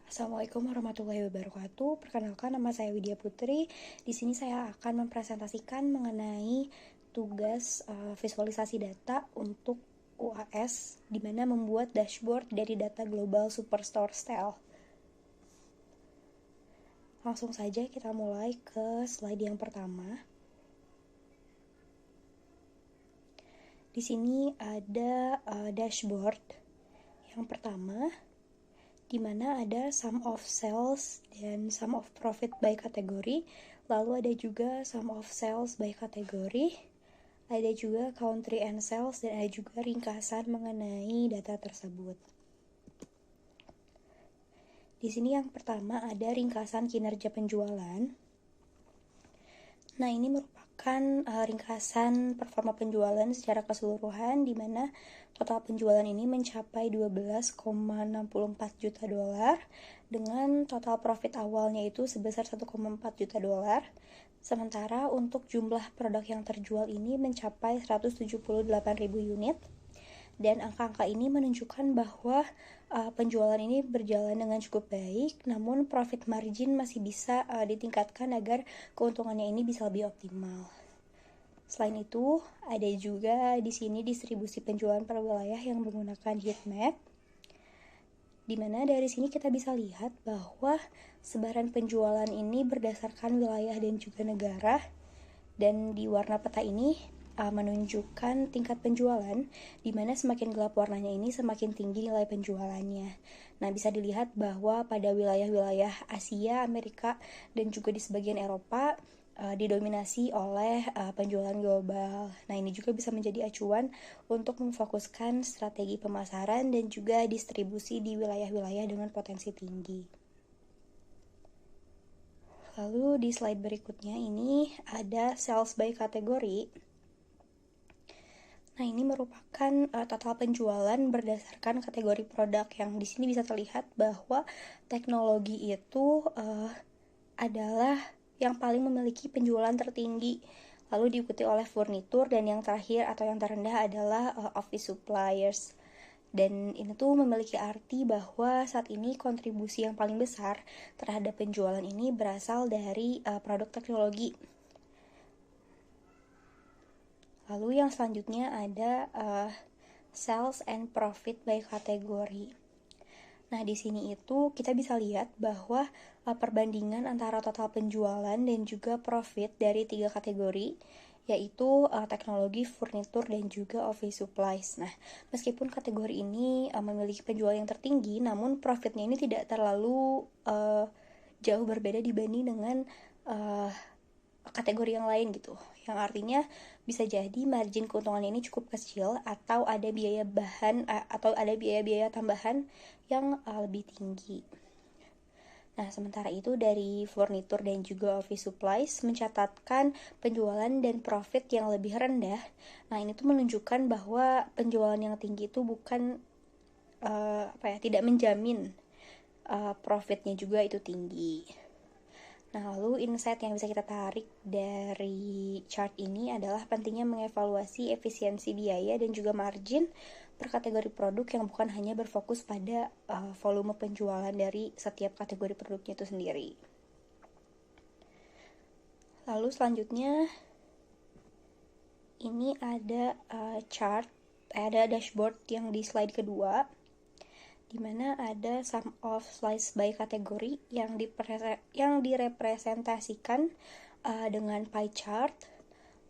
Assalamualaikum warahmatullahi wabarakatuh. Perkenalkan, nama saya Widya Putri. Di sini saya akan mempresentasikan mengenai tugas visualisasi data untuk UAS, di mana membuat dashboard dari data global Superstore Style. Langsung saja kita mulai ke slide yang pertama. Di sini ada dashboard yang pertama, di mana ada sum of sales dan sum of profit by kategori, lalu ada juga sum of sales by kategori, ada juga country and sales, dan ada juga ringkasan mengenai data tersebut. Di sini yang pertama ada ringkasan kinerja penjualan. Nah, ini merupakan ringkasan performa penjualan secara keseluruhan, di mana total penjualan ini mencapai 12,64 juta dolar dengan total profit awalnya itu sebesar 1,4 juta dolar. Sementara untuk jumlah produk yang terjual ini mencapai 178.000 unit. Dan angka-angka ini menunjukkan bahwa penjualan ini berjalan dengan cukup baik, namun profit margin masih bisa ditingkatkan agar keuntungannya ini bisa lebih optimal. Selain itu, ada juga di sini distribusi penjualan per wilayah yang menggunakan heat map, di mana dari sini kita bisa lihat bahwa sebaran penjualan ini berdasarkan wilayah dan juga negara, dan di warna peta ini menunjukkan tingkat penjualan, di mana semakin gelap warnanya ini semakin tinggi nilai penjualannya. Nah, bisa dilihat bahwa pada wilayah-wilayah Asia, Amerika, dan juga di sebagian Eropa didominasi oleh penjualan global. Nah, ini juga bisa menjadi acuan untuk memfokuskan strategi pemasaran dan juga distribusi di wilayah-wilayah dengan potensi tinggi. Lalu di slide berikutnya ini ada sales by kategori. Nah, ini merupakan total penjualan berdasarkan kategori produk, yang di sini bisa terlihat bahwa teknologi itu adalah yang paling memiliki penjualan tertinggi, lalu diikuti oleh furnitur, dan yang terakhir atau yang terendah adalah office suppliers. Dan ini tuh memiliki arti bahwa saat ini kontribusi yang paling besar terhadap penjualan ini berasal dari produk teknologi. Lalu yang selanjutnya ada sales and profit by kategori. Nah, di sini itu kita bisa lihat bahwa perbandingan antara total penjualan dan juga profit dari 3 kategori, yaitu teknologi, furnitur, dan juga office supplies. Nah, meskipun kategori ini memiliki penjualan yang tertinggi, namun profitnya ini tidak terlalu jauh berbeda dibanding dengan kategori yang lain gitu. Yang artinya bisa jadi margin keuntungan ini cukup kecil, atau ada biaya biaya tambahan yang lebih tinggi. Nah, sementara itu dari furnitur dan juga office supplies mencatatkan penjualan dan profit yang lebih rendah. Nah, ini tuh menunjukkan bahwa penjualan yang tinggi itu bukan tidak menjamin profitnya juga itu tinggi. Nah, lalu insight yang bisa kita tarik dari chart ini adalah pentingnya mengevaluasi efisiensi biaya dan juga margin per kategori produk, yang bukan hanya berfokus pada volume penjualan dari setiap kategori produknya itu sendiri. Lalu selanjutnya ini ada ada dashboard yang di slide kedua, di mana ada sum of slice by kategori yang direpresentasikan dengan pie chart.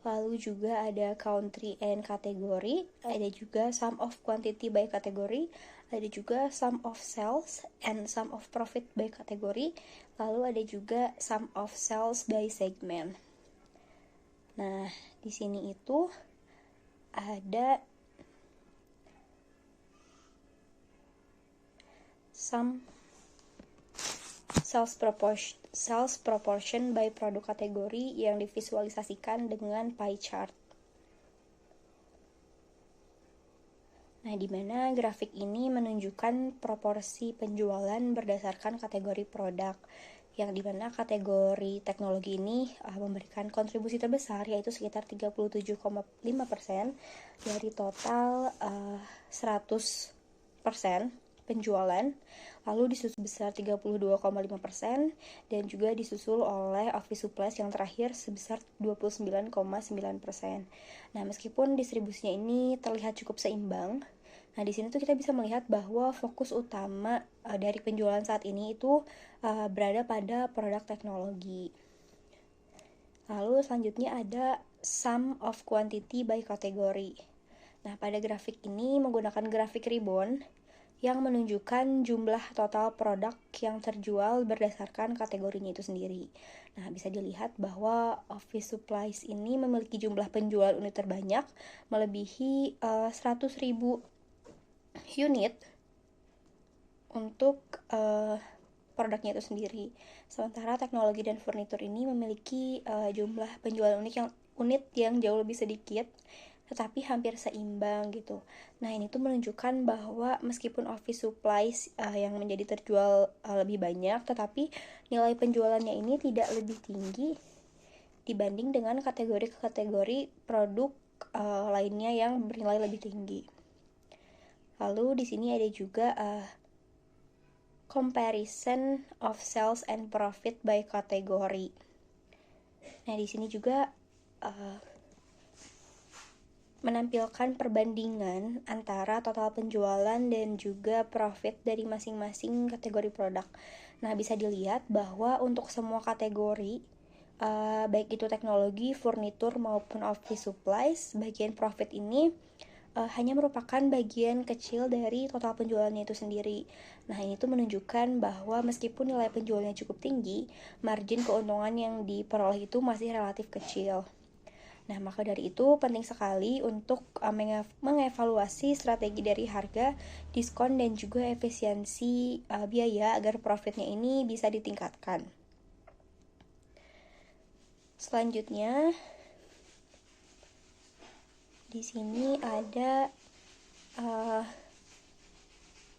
Lalu juga ada country and kategori, ada juga sum of quantity by kategori, ada juga sum of sales and sum of profit by kategori, lalu ada juga sum of sales by segment. Nah, di sini itu ada sum sales proportion by produk kategori yang divisualisasikan dengan pie chart. Nah, di mana grafik ini menunjukkan proporsi penjualan berdasarkan kategori produk, yang dimana kategori teknologi ini memberikan kontribusi terbesar, yaitu sekitar 37,5% dari total 100%. penjualan, lalu disusul besar 32,5%, dan juga disusul oleh office supplies yang terakhir sebesar 29,9%. Nah, meskipun distribusinya ini terlihat cukup seimbang, nah di sini tuh kita bisa melihat bahwa fokus utama dari penjualan saat ini itu berada pada produk teknologi. Lalu selanjutnya ada sum of quantity by kategori. Nah, pada grafik ini menggunakan grafik ribbon yang menunjukkan jumlah total produk yang terjual berdasarkan kategorinya itu sendiri. Nah, bisa dilihat bahwa office supplies ini memiliki jumlah penjual unit terbanyak, melebihi 100.000 unit untuk produknya itu sendiri. Sementara teknologi dan furnitur ini memiliki jumlah penjualan unit yang jauh lebih sedikit, tetapi hampir seimbang gitu. Nah, ini tuh menunjukkan bahwa meskipun office supplies yang menjadi terjual lebih banyak, tetapi nilai penjualannya ini tidak lebih tinggi dibanding dengan kategori-kategori produk lainnya yang bernilai lebih tinggi. Lalu di sini ada juga comparison of sales and profit by kategori. Nah, di sini juga menampilkan perbandingan antara total penjualan dan juga profit dari masing-masing kategori produk. Nah, bisa dilihat bahwa untuk semua kategori, baik itu teknologi, furnitur maupun office supplies, bagian profit ini hanya merupakan bagian kecil dari total penjualannya itu sendiri. Nah, ini tuh menunjukkan bahwa meskipun nilai penjualnya cukup tinggi, margin keuntungan yang diperoleh itu masih relatif kecil. Nah, maka dari itu penting sekali untuk mengevaluasi strategi dari harga, diskon, dan juga efisiensi biaya agar profitnya ini bisa ditingkatkan. Selanjutnya, di sini ada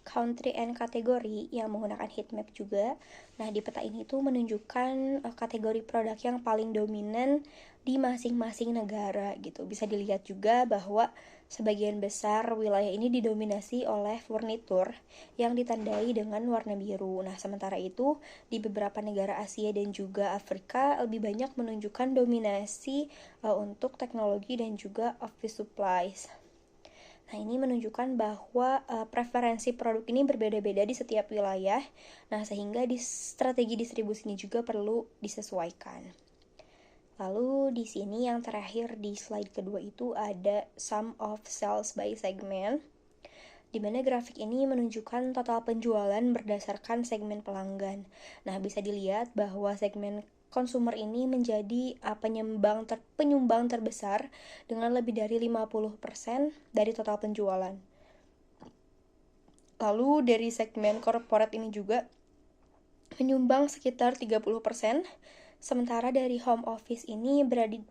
country and kategori yang menggunakan heat map juga. Nah, di peta ini tuh menunjukkan kategori produk yang paling dominan di masing-masing negara gitu. Bisa dilihat juga bahwa sebagian besar wilayah ini didominasi oleh furnitur yang ditandai dengan warna biru. Nah, sementara itu di beberapa negara Asia dan juga Afrika lebih banyak menunjukkan dominasi untuk teknologi dan juga office supplies. Nah, ini menunjukkan bahwa preferensi produk ini berbeda-beda di setiap wilayah. Nah, sehingga strategi distribusinya juga perlu disesuaikan. Lalu di sini yang terakhir di slide kedua itu ada sum of sales by segment, di mana grafik ini menunjukkan total penjualan berdasarkan segmen pelanggan. Nah, bisa dilihat bahwa segmen konsumer ini menjadi penyumbang terbesar dengan lebih dari 50% dari total penjualan. Lalu dari segmen corporate ini juga menyumbang sekitar 30%, sementara dari home office ini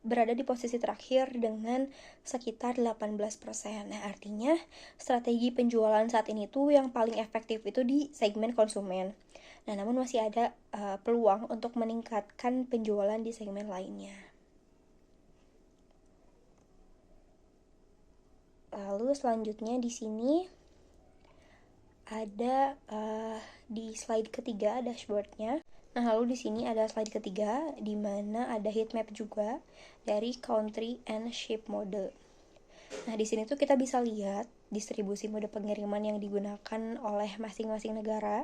berada di posisi terakhir dengan sekitar 18%. Nah, artinya strategi penjualan saat ini tuh yang paling efektif itu di segmen konsumen. Nah, namun masih ada peluang untuk meningkatkan penjualan di segmen lainnya. Lalu selanjutnya di sini ada di slide ketiga dashboardnya. Nah, lalu di sini ada slide ketiga di mana ada heat map juga dari country and ship mode. Nah, di sini tuh kita bisa lihat distribusi mode pengiriman yang digunakan oleh masing-masing negara,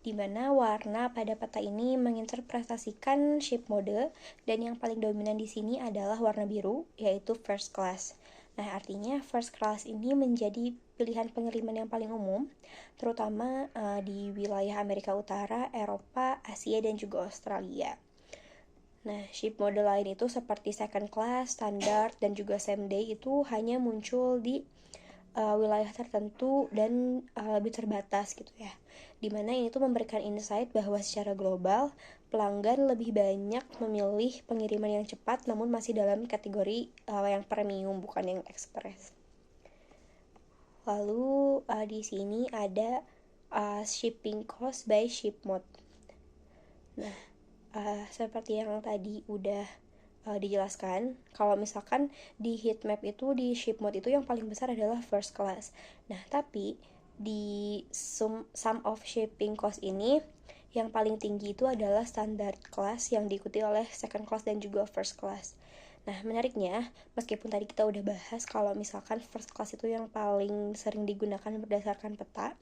di mana warna pada peta ini menginterpretasikan ship mode, dan yang paling dominan di sini adalah warna biru, yaitu first class. Nah, artinya first class ini menjadi pilihan pengiriman yang paling umum, terutama di wilayah Amerika Utara, Eropa, Asia, dan juga Australia. Nah, ship mode lain itu seperti second class, standard, dan juga same day itu hanya muncul di wilayah tertentu dan lebih terbatas gitu ya. Dimana ini tuh memberikan insight bahwa secara global pelanggan lebih banyak memilih pengiriman yang cepat namun masih dalam kategori yang premium, bukan yang express. Lalu di sini ada shipping cost by ship mode. Nah, seperti yang tadi udah dijelaskan, kalau misalkan di heat map itu di ship mode itu yang paling besar adalah first class. Nah, tapi di sum of shipping cost ini yang paling tinggi itu adalah standard class yang diikuti oleh second class dan juga first class. Nah, menariknya, meskipun tadi kita udah bahas kalau misalkan first class itu yang paling sering digunakan berdasarkan peta,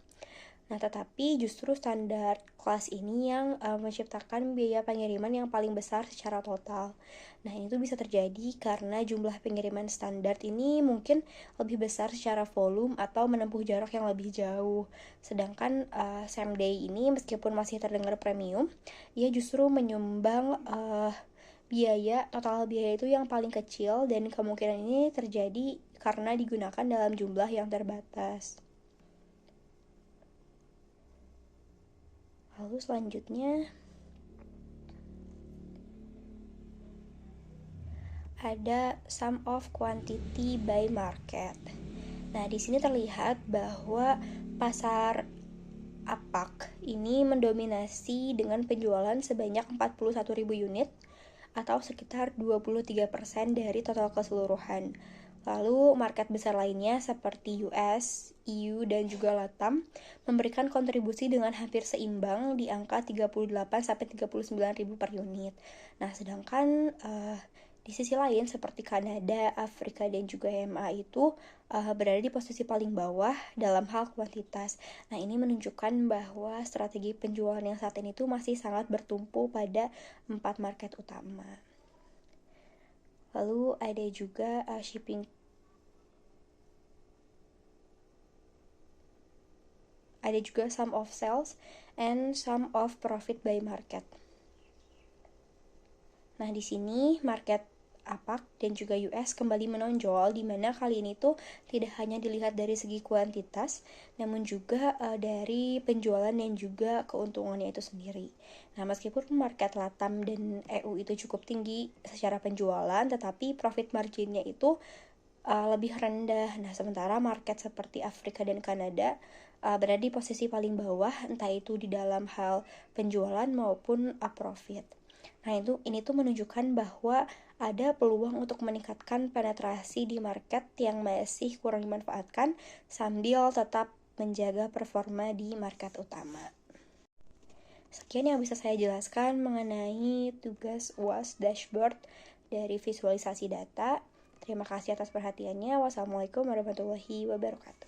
nah, tetapi justru standar kelas ini yang menciptakan biaya pengiriman yang paling besar secara total. Nah, ini tuh bisa terjadi karena jumlah pengiriman standar ini mungkin lebih besar secara volume atau menempuh jarak yang lebih jauh. Sedangkan same day ini meskipun masih terdengar premium, ia justru menyumbang total biaya itu yang paling kecil, dan kemungkinan ini terjadi karena digunakan dalam jumlah yang terbatas. Lalu selanjutnya ada sum of quantity by market. Nah, di sini terlihat bahwa pasar APAC ini mendominasi dengan penjualan sebanyak 41.000 unit atau sekitar 23% dari total keseluruhan. Lalu market besar lainnya seperti US, EU, dan juga LATAM memberikan kontribusi dengan hampir seimbang di angka 38-39.000 per unit. Nah, sedangkan di sisi lain seperti Kanada, Afrika, dan juga EMA itu berada di posisi paling bawah dalam hal kuantitas. Nah, ini menunjukkan bahwa strategi penjualan yang saat ini tuh masih sangat bertumpu pada 4 market utama. Lalu ada juga shipping. Ada juga sum of sales and sum of profit by market. Nah, di sini market APAC dan juga US kembali menonjol, di mana kali ini tuh tidak hanya dilihat dari segi kuantitas, namun juga dari penjualan dan juga keuntungannya itu sendiri. Nah, meskipun market LATAM dan EU itu cukup tinggi secara penjualan, tetapi profit marginnya itu lebih rendah. Nah, sementara market seperti Afrika dan Kanada berada di posisi paling bawah, entah itu di dalam hal penjualan maupun profit. Nah, ini tuh menunjukkan bahwa ada peluang untuk meningkatkan penetrasi di market yang masih kurang dimanfaatkan sambil tetap menjaga performa di market utama. Sekian yang bisa saya jelaskan mengenai tugas UAS dashboard dari visualisasi data. Terima kasih atas perhatiannya. Wassalamualaikum warahmatullahi wabarakatuh.